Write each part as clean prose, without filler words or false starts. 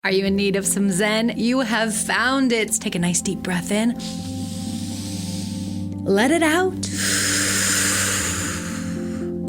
Are you in need of some Zen? You have found it. Take a nice deep breath in. Let it out.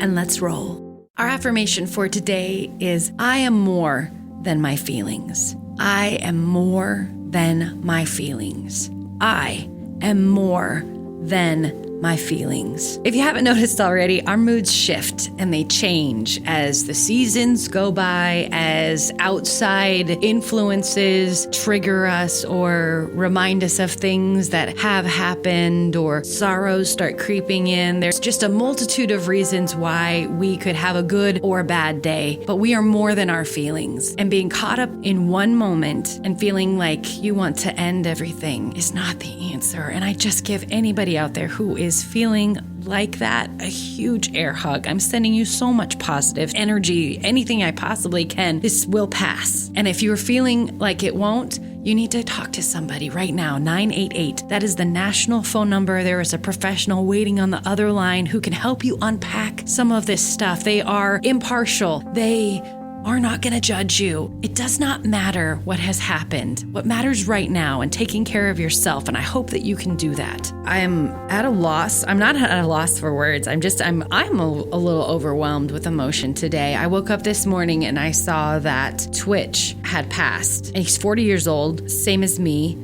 And let's roll. Our affirmation for today is, I am more than my feelings. I am more than my feelings. I am more than my feelings. If you haven't noticed already, our moods shift and they change as the seasons go by, as outside influences trigger us or remind us of things that have happened, or sorrows start creeping in. There's just a multitude of reasons why we could have a good or bad day, but we are more than our feelings. And being caught up in one moment and feeling like you want to end everything is not the answer. And I just give anybody out there who is feeling like that a huge air hug. I'm sending you so much positive energy, anything I possibly can. This will pass. And if you're feeling like it won't, you need to talk to somebody right now. 988. That is the national phone number. There is a professional waiting on the other line who can help you unpack some of this stuff. They are impartial. They are not going to judge you. It does not matter what has happened. What matters right now and taking care of yourself. And I hope that you can do that. I am at a loss. I'm not at a loss for words. I'm a little overwhelmed with emotion today. I woke up this morning and I saw that Twitch had passed. And he's 40 years old, same as me.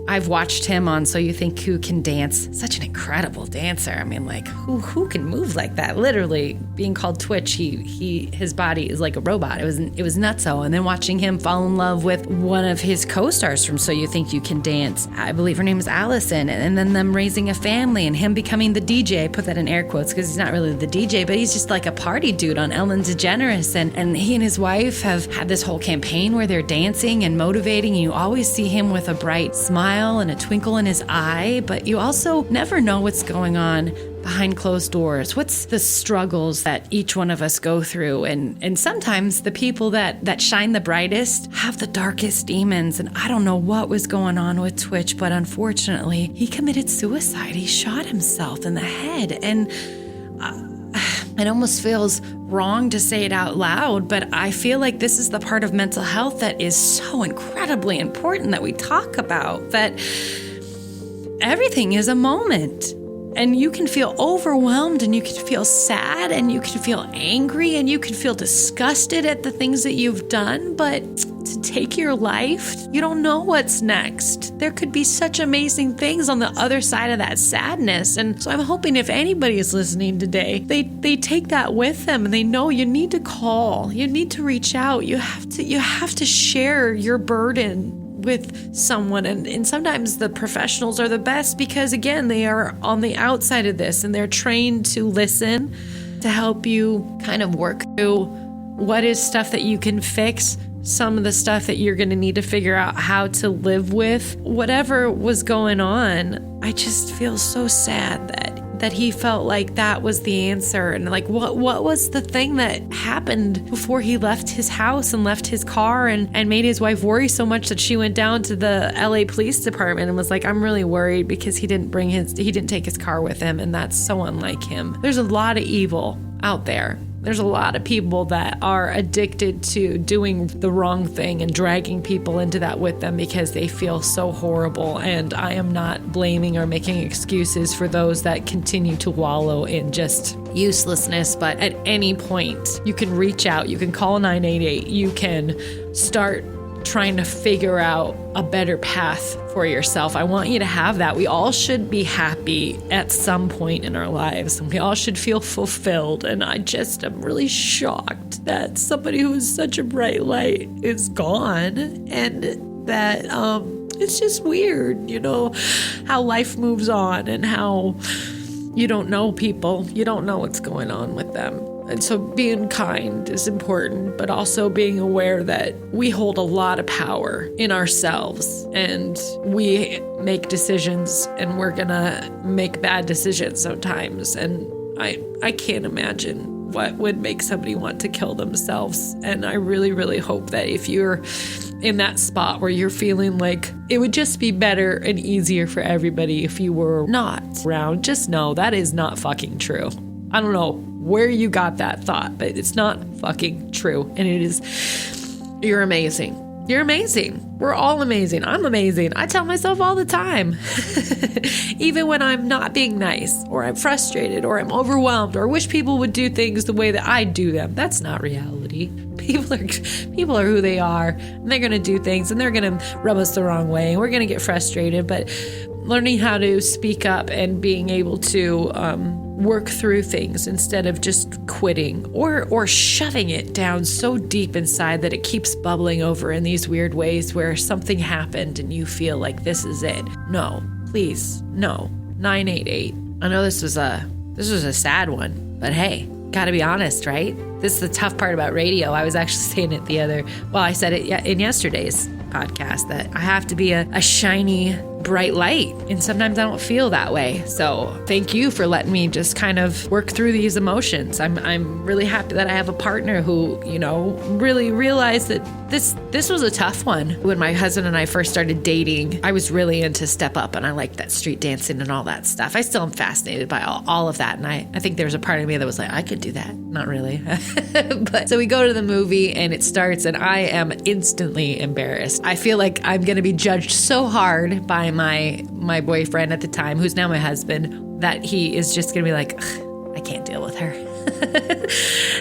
I've watched him on So You Think Who Can Dance. Such an incredible dancer. I mean, like, who can move like that? Literally being called Twitch, his body is like a robot. It was nutso. And then watching him fall in love with one of his co-stars from So You Think You Can Dance. I believe her name is Allison. And then them raising a family and him becoming the DJ. I put that in air quotes because he's not really the DJ, but he's just like a party dude on Ellen DeGeneres. And he and his wife have had this whole campaign where they're dancing and motivating. And you always see him with a bright smile and a twinkle in his eye, but you also never know what's going on behind closed doors. What's the struggles that each one of us go through? And sometimes the people that shine the brightest have the darkest demons. And I don't know what was going on with Twitch, but unfortunately, he committed suicide. He shot himself in the head. And it almost feels wrong to say it out loud, but I feel like this is the part of mental health that is so incredibly important that we talk about, that everything is a moment. And you can feel overwhelmed, and you can feel sad, and you can feel angry, and you can feel disgusted at the things that you've done. But to take your life, you don't know what's next. There could be such amazing things on the other side of that sadness. And so I'm hoping if anybody is listening today, they take that with them, and they know you need to call, you need to reach out, you have to share your burden with someone. And sometimes the professionals are the best because, again, they are on the outside of this and they're trained to listen, to help you kind of work through what is stuff that you can fix, some of the stuff that you're going to need to figure out how to live with. Whatever was going on, I just feel so sad that he felt like that was the answer. And like, what was the thing that happened before he left his house and left his car and made his wife worry so much that she went down to the LA Police Department and was like, I'm really worried because he didn't take his car with him. And that's so unlike him. There's a lot of evil out there. There's a lot of people that are addicted to doing the wrong thing and dragging people into that with them because they feel so horrible. And I am not blaming or making excuses for those that continue to wallow in just uselessness. But at any point, you can reach out, you can call 988, you can start trying to figure out a better path for yourself. I want you to have that. We all should be happy at some point in our lives, and we all should feel fulfilled. And I just am really shocked that somebody who is such a bright light is gone, and that it's just weird, how life moves on and how you don't know people, you don't know what's going on with them. And so being kind is important, but also being aware that we hold a lot of power in ourselves, and we make decisions, and we're gonna make bad decisions sometimes. And I can't imagine what would make somebody want to kill themselves. And I really, really hope that if you're in that spot where you're feeling like it would just be better and easier for everybody if you were not around, just know that is not fucking true. I don't know where you got that thought, but it's not fucking true. And you're amazing. You're amazing. We're all amazing. I'm amazing. I tell myself all the time. Even when I'm not being nice, or I'm frustrated, or I'm overwhelmed, or wish people would do things the way that I do them. That's not reality. People are who they are, and they're going to do things, and they're going to rub us the wrong way, and we're going to get frustrated. But learning how to speak up and being able to work through things instead of just quitting or shoving it down so deep inside that it keeps bubbling over in these weird ways where something happened and you feel like this is it. No, please, no. 988. I know this was a sad one, but hey, gotta be honest, right? This is the tough part about radio. I was actually saying it I said it in yesterday's podcast that I have to be a shiny, bright light. And sometimes I don't feel that way. So thank you for letting me just kind of work through these emotions. I'm really happy that I have a partner who, really realized that this was a tough one. When my husband and I first started dating, I was really into Step Up and I liked that street dancing and all that stuff. I still am fascinated by all of that. And I think there was a part of me that was like, I could do that. Not really. But so we go to the movie and it starts and I am instantly embarrassed. I feel like I'm going to be judged so hard by my boyfriend at the time, who's now my husband, that he is just going to be like, I can't deal with her.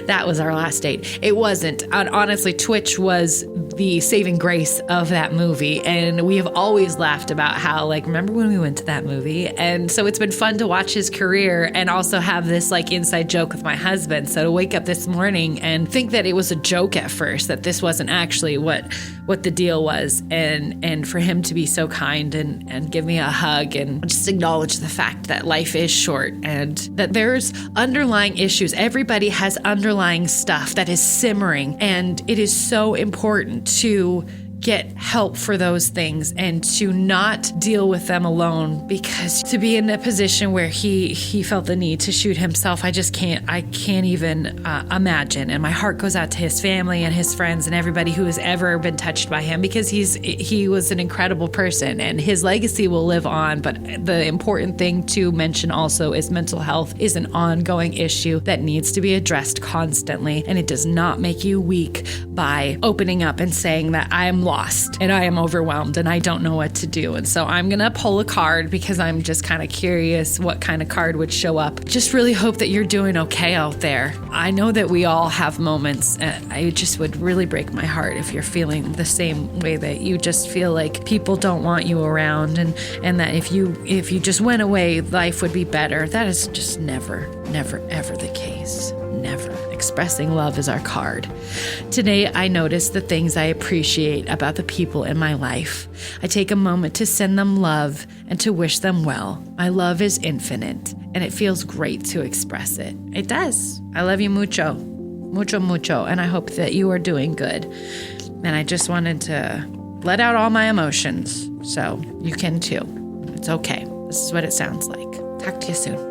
That was our last date. It wasn't. Honestly, Twitch was the saving grace of that movie. And we have always laughed about how, remember when we went to that movie? And so it's been fun to watch his career and also have this inside joke with my husband. So to wake up this morning and think that it was a joke at first, that this wasn't actually what the deal was. And for him to be so kind and give me a hug and just acknowledge the fact that life is short and that there's underlying issues. Everybody has underlying stuff that is simmering, and it is so important to get help for those things and to not deal with them alone, because to be in a position where he felt the need to shoot himself, I can't even imagine. And my heart goes out to his family and his friends and everybody who has ever been touched by him, because he was an incredible person and his legacy will live on. But the important thing to mention also is mental health is an ongoing issue that needs to be addressed constantly, and it does not make you weak by opening up and saying that I am lost and I am overwhelmed and I don't know what to do. And so I'm going to pull a card because I'm just kind of curious what kind of card would show up. Just really hope that you're doing okay out there. I know that we all have moments. I just would really break my heart if you're feeling the same way, that you just feel like people don't want you around and that if you just went away, life would be better. That is just never, ever the case. Never. Expressing love is our card. Today, I notice the things I appreciate about the people in my life. I take a moment to send them love and to wish them well. My love is infinite, and it feels great to express it. It does. I love you mucho, mucho, mucho, and I hope that you are doing good. And I just wanted to let out all my emotions, so you can too. It's okay. This is what it sounds like. Talk to you soon.